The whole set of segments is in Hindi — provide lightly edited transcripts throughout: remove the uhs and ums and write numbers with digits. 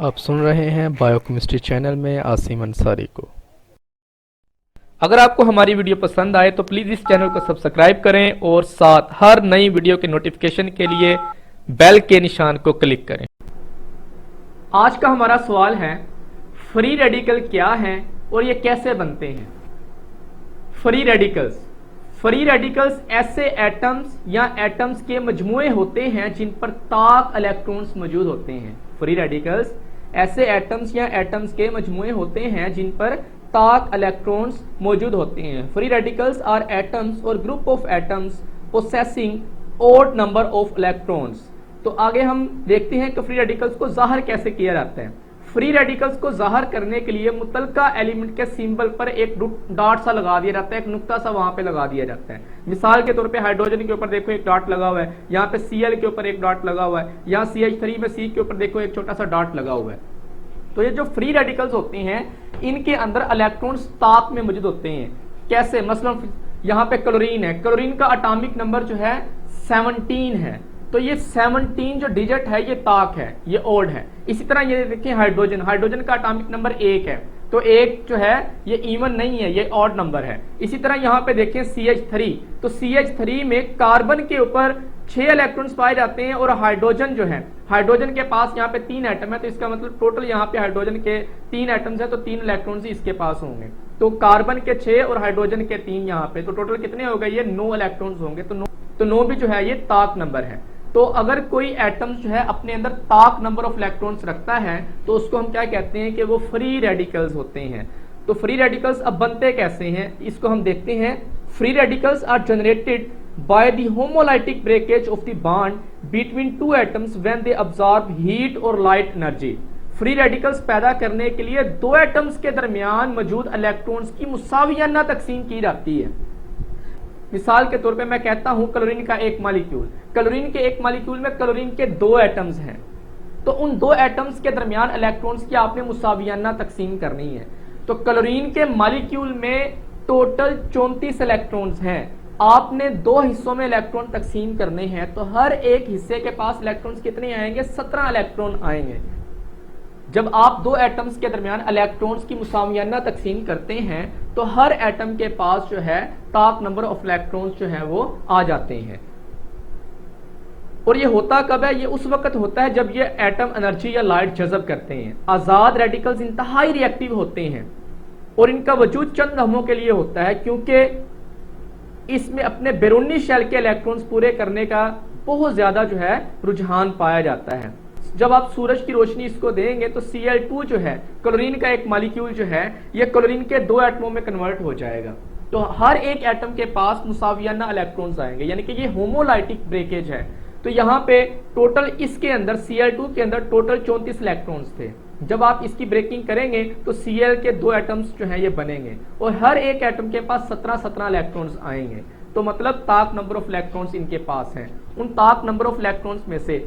आप सुन रहे हैं बायोकेमिस्ट्री चैनल में आसिम अंसारी को। अगर आपको हमारी वीडियो पसंद आए तो प्लीज़ इस चैनल को सब्सक्राइब करें और साथ हर नई वीडियो के नोटिफिकेशन के लिए बेल के निशान को क्लिक करें। आज का हमारा सवाल है, फ्री रेडिकल क्या हैं और ये कैसे बनते हैं। फ्री रेडिकल्स ऐसे एटम्स या एटम्स के मजमूए होते हैं जिन पर ताक इलेक्ट्रॉन्स मौजूद होते हैं। फ्री रेडिकल्स ऐसे एटम्स या एटम्स के मजमूए होते हैं जिन पर ताक इलेक्ट्रॉन्स मौजूद होते हैं। फ्री रेडिकल्स आर एटम्स और group of atoms possessing odd number of electrons. तो आगे हम देखते हैं कि फ्री रेडिकल्स को जाहिर कैसे किया जाता है। फ्री रेडिकल्स को जाहिर करने के लिए मुतलका एलिमेंट के सिंबल पर एक डॉट सा लगा दिया जाता है, एक नुक्ता सा वहां पे लगा दिया जाता है। मिसाल के तौर पे हाइड्रोजन के ऊपर देखो एक डॉट लगा हुआ है, यहाँ पे Cl के ऊपर एक डॉट लगा हुआ है, यहाँ CH3 में C के ऊपर देखो एक छोटा सा डॉट लगा हुआ है। तो ये जो फ्री रेडिकल्स होते हैं इनके अंदर इलेक्ट्रॉन्स ताक में मौजूद होते हैं। कैसे? मसलन यहाँ पे क्लोरीन है, क्लोरीन का एटॉमिक नंबर जो है 17 है, तो ये 17 जो डिजिट है ये ताक है, ये ओड है। इसी तरह ये देखिए हाइड्रोजन का एटॉमिक नंबर 1 है, तो 1 जो है ये इवन नहीं है, ये ऑड नंबर है। इसी तरह यहाँ पे देखें CH3, तो CH3 में कार्बन के ऊपर 6 इलेक्ट्रॉन्स पाए जाते हैं और हाइड्रोजन जो है, हाइड्रोजन के पास यहाँ पे 3 एटम है, तो इसका मतलब टोटल यहाँ पे हाइड्रोजन के 3 एटम्स है, तो 3 इलेक्ट्रॉन्स ही इसके पास होंगे। तो कार्बन के 6 और हाइड्रोजन के 3 यहाँ पे, तो टोटल कितने हो गए? ये 9 इलेक्ट्रॉन्स होंगे। तो 9 भी जो है ये ताक नंबर है। तो अगर कोई एटम जो है अपने अंदर ताक नंबर ऑफ इलेक्ट्रॉन्स रखता है तो उसको हम क्या कहते हैं कि वो फ्री रेडिकल्स होते हैं। तो फ्री रेडिकल्स अब बनते कैसे हैं इसको हम देखते हैं। Free radicals are generated by the homolytic breakage of the bond between two atoms when they absorb heat और लाइट एनर्जी। फ्री रेडिकल्स पैदा करने के लिए दो एटम्स के दरमियान मौजूद इलेक्ट्रॉन्स की मुसावियाना तकसीम की जाती है। मिसाल के तौर पे मैं कहता हूं क्लोरीन का एक मॉलिक्यूल, क्लोरीन के एक मॉलिक्यूल में क्लोरीन के 2 एटम्स हैं, तो उन 2 एटम्स के दरमियान इलेक्ट्रॉन्स की आपने मुसावियाना तकसीम करनी है। तो क्लोरीन के मॉलिक्यूल में टोटल 34 इलेक्ट्रॉन्स हैं, आपने 2 हिस्सों में इलेक्ट्रॉन तकसीम करने हैं, तो हर एक हिस्से के पास इलेक्ट्रॉन्स कितने आएंगे? 17 इलेक्ट्रॉन आएंगे। जब आप 2 एटम्स के दरमियान इलेक्ट्रॉन्स की मुसावियाना तकसीम करते हैं तो हर एटम के पास जो है ताक नंबर ऑफ इलेक्ट्रॉन्स जो है वो आ जाते हैं। और ये होता कब है? ये उस वक्त होता है जब ये एटम एनर्जी या लाइट जज़ब करते हैं। आजाद रेडिकल्स इंतहाई रिएक्टिव होते हैं और इनका वजूद चंद लम्हों के लिए होता है, क्योंकि इसमें अपने बैरूनी शेल के इलेक्ट्रॉन्स पूरे करने का बहुत ज्यादा जो है रुझान पाया जाता है। जब आप सूरज की रोशनी इसको देंगे तो Cl2 जो है क्लोरीन का एक मॉलिक्यूल जो है ये क्लोरीन के 2 एटमों में कन्वर्ट हो जाएगा। तो हर एक एटम के पास मुसावियाना इलेक्ट्रॉन्स आएंगे, यानी कि ये होमोलाइटिक ब्रेकेज है। तो यहाँ पे टोटल इसके अंदर Cl2 के अंदर टोटल 34 इलेक्ट्रॉन्स थे। जब आप इसकी ब्रेकिंग करेंगे तो Cl के 2 एटम्स जो है ये बनेंगे और हर एक एटम के पास 17 इलेक्ट्रॉन्स आएंगे। तो मतलब ताक नंबर ऑफ इलेक्ट्रॉन्स इनके पास हैं। उन ताक नंबर ऑफ इलेक्ट्रॉन्स में से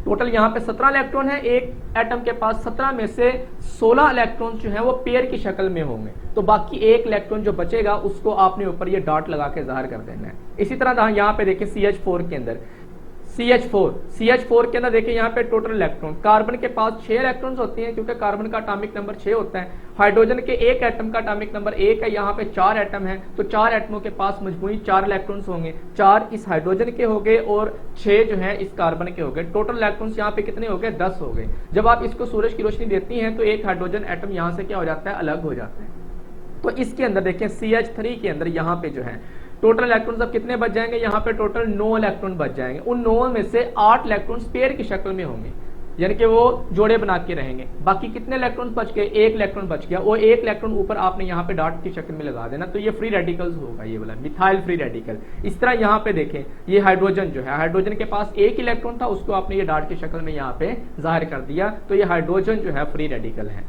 टोटल यहाँ पे 17 इलेक्ट्रॉन है, एक एटम के पास 17 में से 16 इलेक्ट्रॉन जो है वो पेयर की शक्ल में होंगे, तो बाकी एक इलेक्ट्रॉन जो बचेगा उसको आपने ऊपर ये डॉट लगा के जाहिर कर देना है। इसी तरह यहाँ पे देखिए CH4 के अंदर CH4 के अंदर देखिए यहाँ पे टोटल इलेक्ट्रॉन, कार्बन के पास 6 इलेक्ट्रॉन्स होते हैं क्योंकि कार्बन का एटॉमिक नंबर 6 होता है। हाइड्रोजन के एक एटम का एटॉमिक नंबर 1 है, यहाँ पे 4 एटम है, तो 4 एटमों के पास मजमूई 4 इलेक्ट्रॉन्स होंगे। 4 इस हाइड्रोजन के हो गए और 6 जो है इस कार्बन के हो गए। टोटल इलेक्ट्रॉन्स यहाँ पे कितने हो गए? 10 हो गए। जब आप इसको सूरज की रोशनी देती हैं तो एक हाइड्रोजन एटम यहाँ से क्या हो जाता है? अलग हो जाता है। तो इसके अंदर देखें CH3 के अंदर यहाँ पे जो है टोटल इलेक्ट्रॉन्स अब कितने बच जाएंगे? यहाँ पे टोटल 9 इलेक्ट्रॉन बच जाएंगे। उन 9 में से 8 इलेक्ट्रॉन्स पेयर की शक्ल में होंगे, यानी कि वो जोड़े बना के रहेंगे। बाकी कितने इलेक्ट्रॉन्स बच गए? 1 इलेक्ट्रॉन बच गया, वो 1 इलेक्ट्रॉन ऊपर आपने यहाँ पे डॉट की शक्ल में लगा देना, तो ये फ्री रेडिकल्स होगा, ये वाला मिथाइल फ्री रेडिकल। इस तरह यहाँ पे देखें ये हाइड्रोजन जो है, हाइड्रोजन के पास 1 इलेक्ट्रॉन था, उसको आपने ये डॉट की शक्ल में यहाँ पे जाहिर कर दिया, तो ये हाइड्रोजन जो है फ्री रेडिकल है।